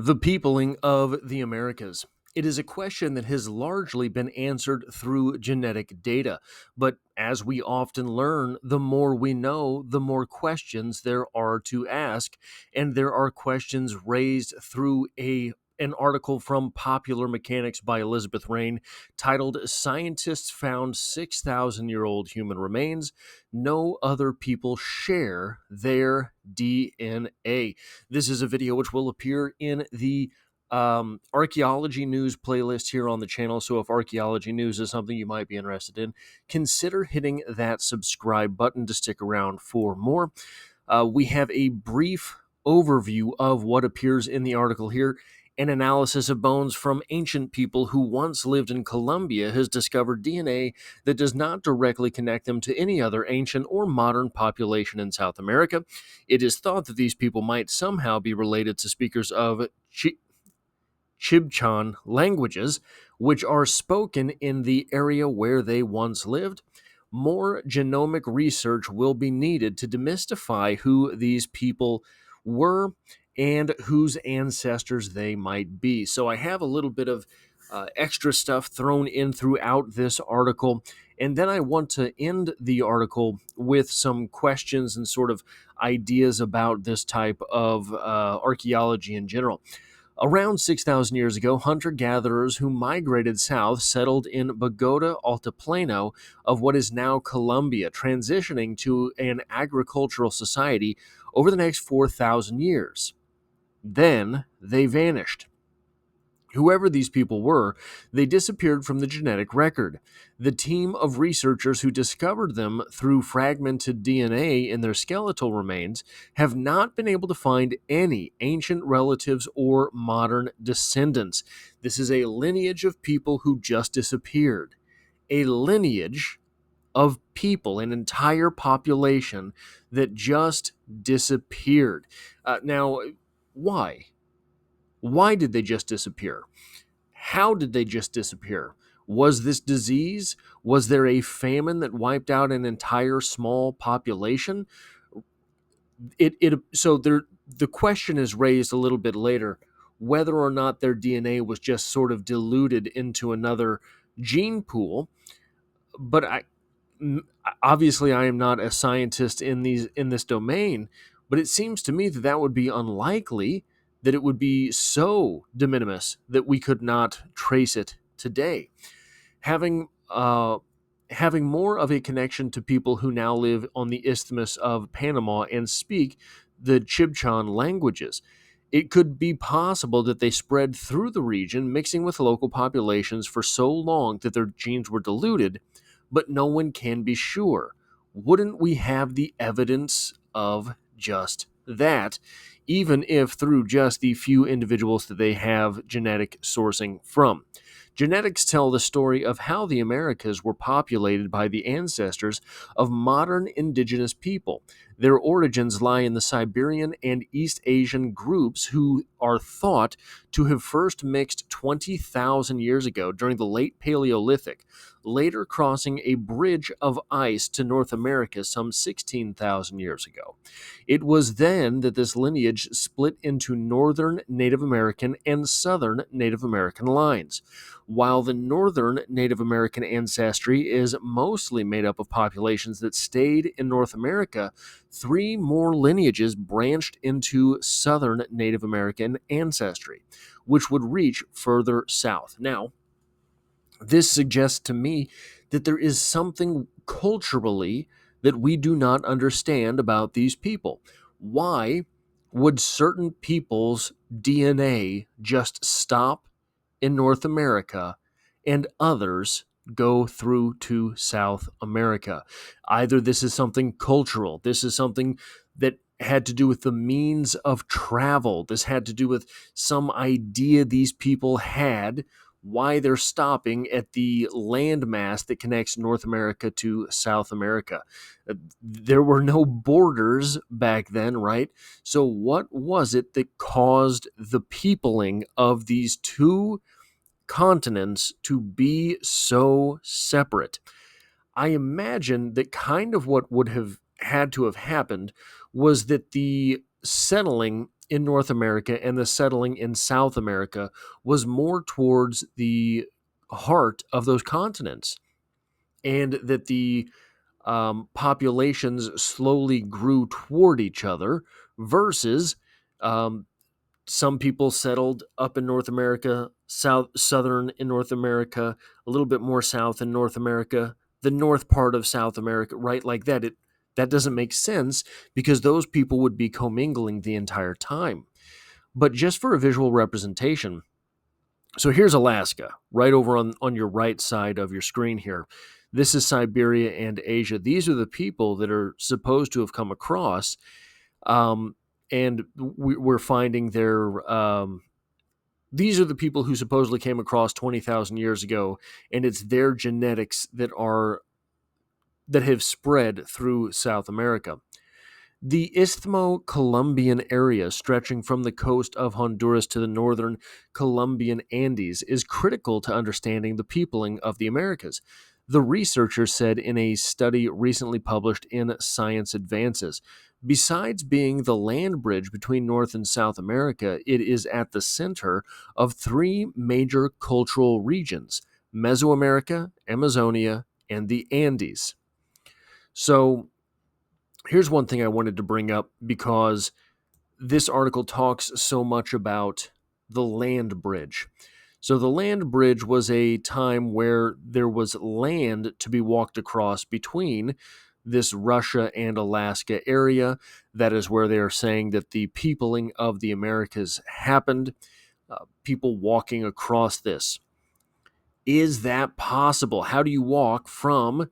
The peopling of the Americas. It is a question that has largely been answered through genetic data. But as we often learn, the more we know, the more questions there are to ask. And there are questions raised through an article from Popular Mechanics by Elizabeth Rain titled Scientists Found 6,000-Year-Old Human Remains. No other people share their DNA. This is a video which will appear in the archaeology news playlist here on the channel. So if archaeology news is something you might be interested in, consider hitting that subscribe button to stick around for more. We have a brief overview of what appears in the article here. An analysis of bones from ancient people who once lived in Colombia has discovered DNA that does not directly connect them to any other ancient or modern population in South America. It is thought that these people might somehow be related to speakers of Chibchan languages, which are spoken in the area where they once lived. More genomic research will be needed to demystify who these people were and whose ancestors they might be. So I have a little bit of extra stuff thrown in throughout this article. And then I want to end the article with some questions and sort of ideas about this type of archaeology in general. Around 6,000 years ago, hunter-gatherers who migrated south settled in Bogota Altiplano of what is now Colombia, transitioning to an agricultural society over the next 4,000 years. Then they vanished. Whoever these people were, they disappeared from the genetic record. The team of researchers who discovered them through fragmented DNA in their skeletal remains have not been able to find any ancient relatives or modern descendants. This is a lineage of people who just disappeared. A lineage of people, an entire population that just disappeared. Now, why? Why did they just disappear? How did they just disappear? Was this disease? Was there a famine that wiped out an entire small population? The question is raised a little bit later whether or not their DNA was just sort of diluted into another gene pool. But obviously I am not a scientist in this domain, but it seems to me that that would be unlikely, that it would be so de minimis that we could not trace it today. Having having more of a connection to people who now live on the Isthmus of Panama and speak the Chibchan languages, it could be possible that they spread through the region, mixing with local populations for so long that their genes were diluted, but no one can be sure. Wouldn't we have the evidence of just that, even if through just the few individuals that they have genetic sourcing from? Genetics tell the story of how the Americas were populated by the ancestors of modern indigenous people. Their origins lie in the Siberian and East Asian groups who are thought to have first mixed 20,000 years ago during the late Paleolithic, later crossing a bridge of ice to North America some 16,000 years ago. It was then that this lineage split into northern Native American and southern Native American lines. While the northern Native American ancestry is mostly made up of populations that stayed in North America, three more lineages branched into southern Native American ancestry, which would reach further south. Now, this suggests to me that there is something culturally that we do not understand about these people. Why would certain people's DNA just stop in North America and others go through to South America? Either this is something cultural, this is something that had to do with the means of travel, this had to do with some idea these people had why they're stopping at the landmass that connects North America to South America. There were no borders back then, right? So what was it that caused the peopling of these two continents to be so separate? I imagine that kind of what would have had to have happened was that the settling in North America and the settling in South America was more towards the heart of those continents, and that the populations slowly grew toward each other versus um, some people settled up in North America, southern in North America, a little bit more south in North America, the north part of South America, right? Like that. That doesn't make sense because those people would be commingling the entire time. But just for a visual representation, so here's Alaska, right over on your right side of your screen here. This is Siberia and Asia. These are the people that are supposed to have come across, um, and we're finding these are the people who supposedly came across 20,000 years ago, and it's their genetics that have spread through South America. The Isthmo-Colombian area, stretching from the coast of Honduras to the northern Colombian Andes, is critical to understanding the peopling of the Americas, the researchers said in a study recently published in Science Advances. Besides being the land bridge between North and South America, it is at the center of three major cultural regions: Mesoamerica, Amazonia, and the Andes. So, here's one thing I wanted to bring up because this article talks so much about the land bridge. So, the land bridge was a time where there was land to be walked across between this Russia and Alaska area. That is where they are saying that the peopling of the Americas happened, people walking across this. Is that possible? How do you walk from,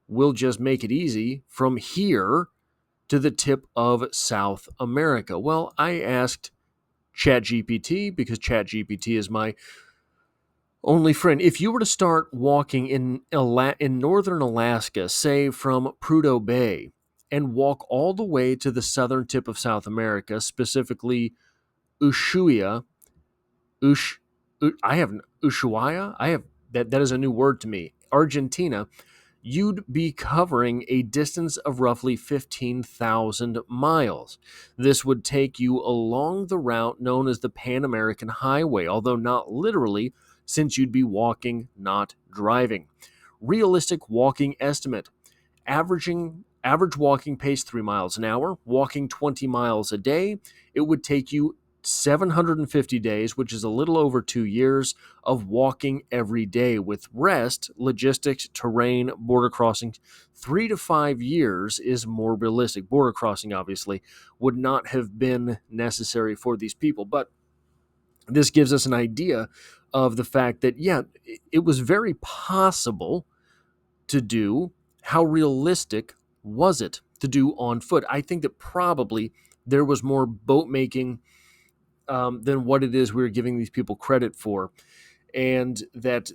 we'll just make it easy, from here to the tip of South America? Well, I asked ChatGPT because ChatGPT is my only friend. If you were to start walking in northern Alaska, say from Prudhoe Bay, and walk all the way to the southern tip of South America, specifically Ushuaia, I have Ushuaia. I have that is a new word to me. Argentina, you'd be covering a distance of roughly 15,000 miles. This would take you along the route known as the Pan American Highway, although not literally, since you'd be walking, not driving. Realistic walking estimate: average walking pace 3 miles an hour, walking 20 miles a day. It would take you 750 days, which is a little over 2 years of walking every day, with rest, logistics, terrain, border crossing. 3 to 5 years is more realistic. Border crossing, obviously, would not have been necessary for these people, but this gives us an idea of the fact that, yeah, it was very possible to do. How realistic was it to do on foot? I think that probably there was more boat making than what it is we were giving these people credit for. And that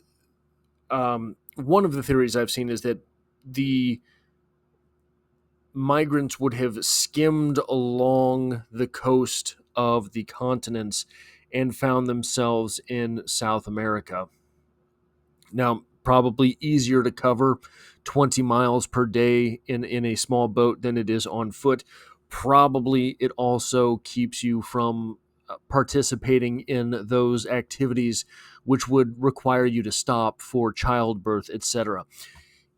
one of the theories I've seen is that the migrants would have skimmed along the coast of the continents and found themselves in South America. Now, probably easier to cover 20 miles per day in a small boat than it is on foot. Probably it also keeps you from participating in those activities which would require you to stop for childbirth, etc.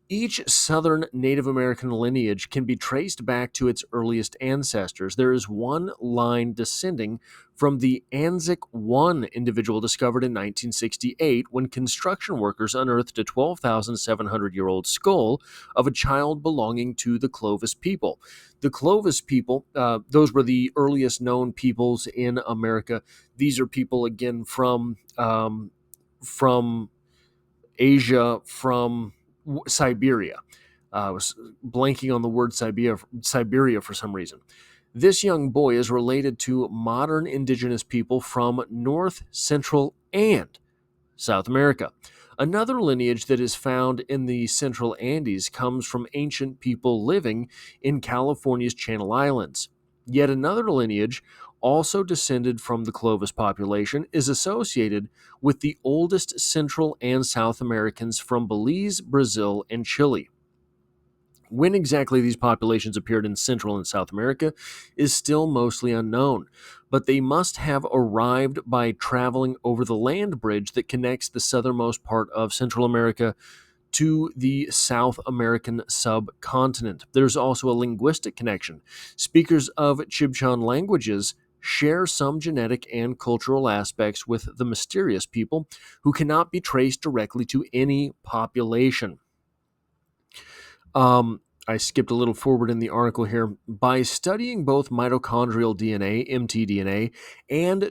Each southern Native American lineage can be traced back to its earliest ancestors. There is one line descending from the Anzac I individual discovered in 1968 when construction workers unearthed a 12,700-year-old skull of a child belonging to the Clovis people. The Clovis people, those were the earliest known peoples in America. These are people, again, from Asia, from Siberia. I was blanking on the word Siberia for some reason. This young boy is related to modern indigenous people from North, Central, and South America. Another lineage that is found in the Central Andes comes from ancient people living in California's Channel Islands. Yet another lineage, also descended from the Clovis population, is associated with the oldest Central and South Americans from Belize, Brazil, and Chile. When exactly these populations appeared in Central and South America is still mostly unknown, but they must have arrived by traveling over the land bridge that connects the southernmost part of Central America to the South American subcontinent. There's also a linguistic connection. Speakers of Chibchan languages share some genetic and cultural aspects with the mysterious people who cannot be traced directly to any population. I skipped a little forward in the article here. By studying both mitochondrial DNA, mtDNA, and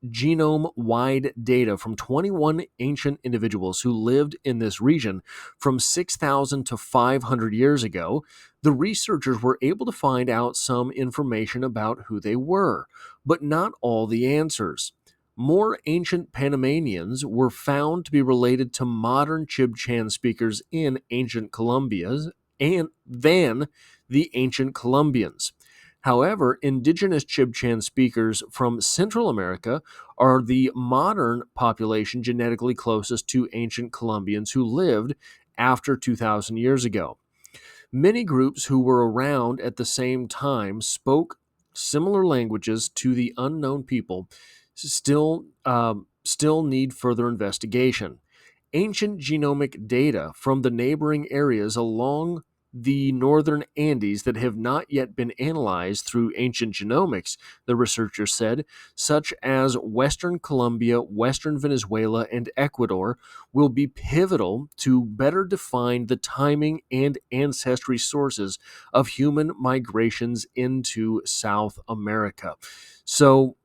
genome wide data from 21 ancient individuals who lived in this region from 6,000 to 500 years ago, the researchers were able to find out some information about who they were, but not all the answers. More ancient Panamanians were found to be related to modern Chibchan speakers in ancient Colombia and than the ancient Colombians. However, indigenous Chibchan speakers from Central America are the modern population genetically closest to ancient Colombians who lived after 2,000 years ago. Many groups who were around at the same time spoke similar languages to the unknown people still need further investigation. Ancient genomic data from the neighboring areas along the northern Andes that have not yet been analyzed through ancient genomics, the researcher said, such as Western Colombia, Western Venezuela, and Ecuador, will be pivotal to better define the timing and ancestry sources of human migrations into South America. So,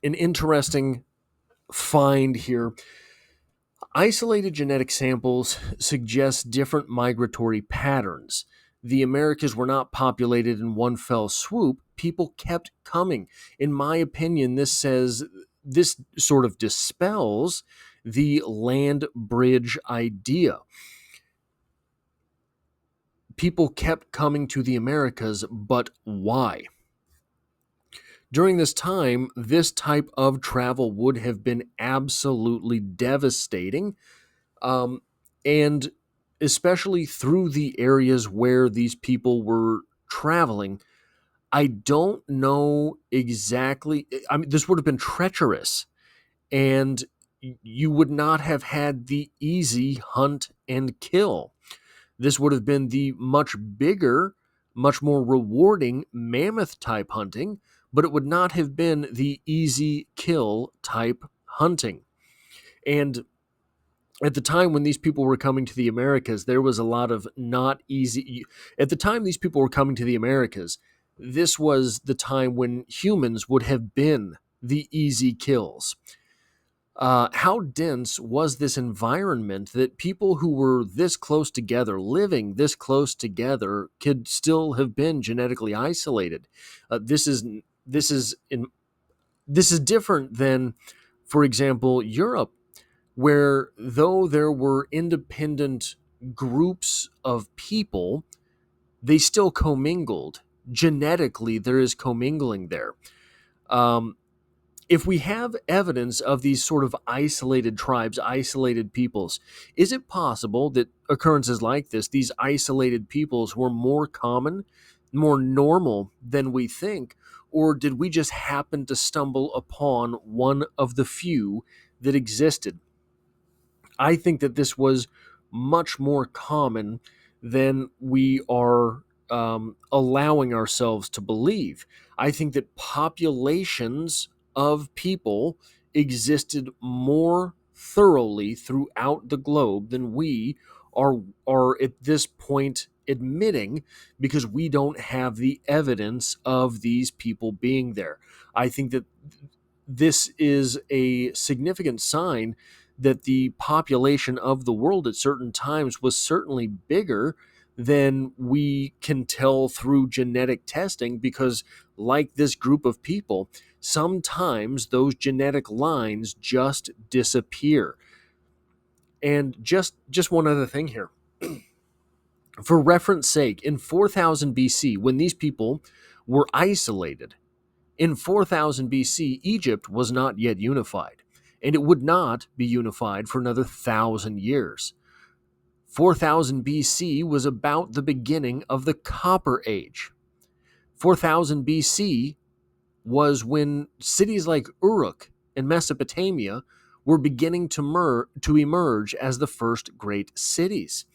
an interesting find here. Isolated genetic samples suggest different migratory patterns. The Americas were not populated in one fell swoop. People kept coming. In my opinion, this sort of dispels the land bridge idea. People kept coming to the Americas, but why? During this time, this type of travel would have been absolutely devastating, and especially through the areas where these people were traveling. I don't know exactly. I mean, this would have been treacherous, and you would not have had the easy hunt and kill. This would have been the much bigger, much more rewarding mammoth type hunting, but it would not have been the easy kill type hunting. And at the time when these people were coming to the Americas, there was a lot of not easy. At the time these people were coming to the Americas, this was the time when humans would have been the easy kills. How dense was this environment that people who were this close together, living this close together, could still have been genetically isolated? This is in, this is different than, for example, Europe, where though there were independent groups of people, they still commingled. Genetically, there is commingling there. Um, if we have evidence of these sort of isolated tribes, isolated peoples, is it possible that occurrences like this, these isolated peoples, were more common, more normal than we think? Or did we just happen to stumble upon one of the few that existed? I think that this was much more common than we are allowing ourselves to believe. I think that populations of people existed more thoroughly throughout the globe than we are at this point admitting, because we don't have the evidence of these people being there. I think that this is a significant sign that the population of the world at certain times was certainly bigger than we can tell through genetic testing, because, like this group of people, sometimes those genetic lines just disappear. And just one other thing here. For reference sake, in 4000 BC, when these people were isolated, in 4000 BC, Egypt was not yet unified, and it would not be unified for another 1,000 years. 4000 BC was about the beginning of the Copper Age. 4000 BC was when cities like Uruk in Mesopotamia were beginning to emerge as the first great cities.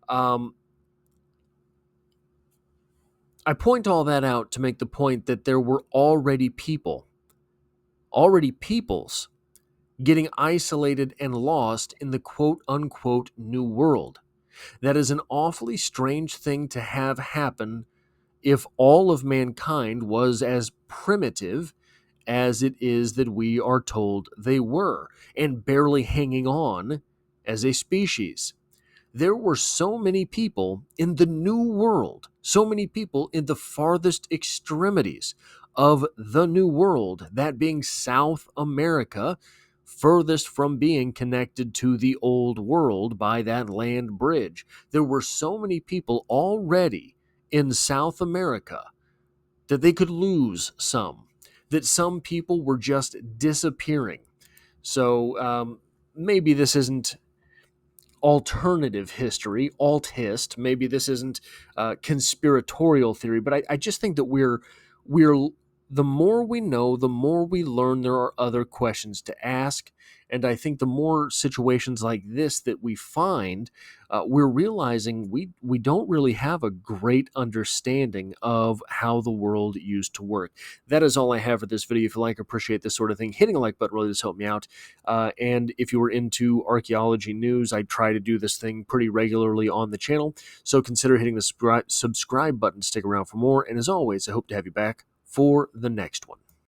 I point all that out to make the point that there were already peoples, getting isolated and lost in the quote-unquote New World. That is an awfully strange thing to have happen if all of mankind was as primitive as it is that we are told they were, and barely hanging on as a species. There were so many people in the New World, so many people in the farthest extremities of the New World, that being South America, furthest from being connected to the Old World by that land bridge. There were so many people already in South America that they could lose some, that some people were just disappearing. So maybe this isn't alternative history, alt-hist. Maybe this isn't conspiratorial theory, but I just think that we're the more we know, the more we learn. There are other questions to ask, and I think the more situations like this that we find, we're realizing we don't really have a great understanding of how the world used to work. That is all I have for this video. If you like, appreciate this sort of thing, hitting a like button really does help me out. And if you were into archaeology news, I try to do this thing pretty regularly on the channel, so consider hitting the subscribe button to stick around for more. And as always, I hope to have you back for the next one.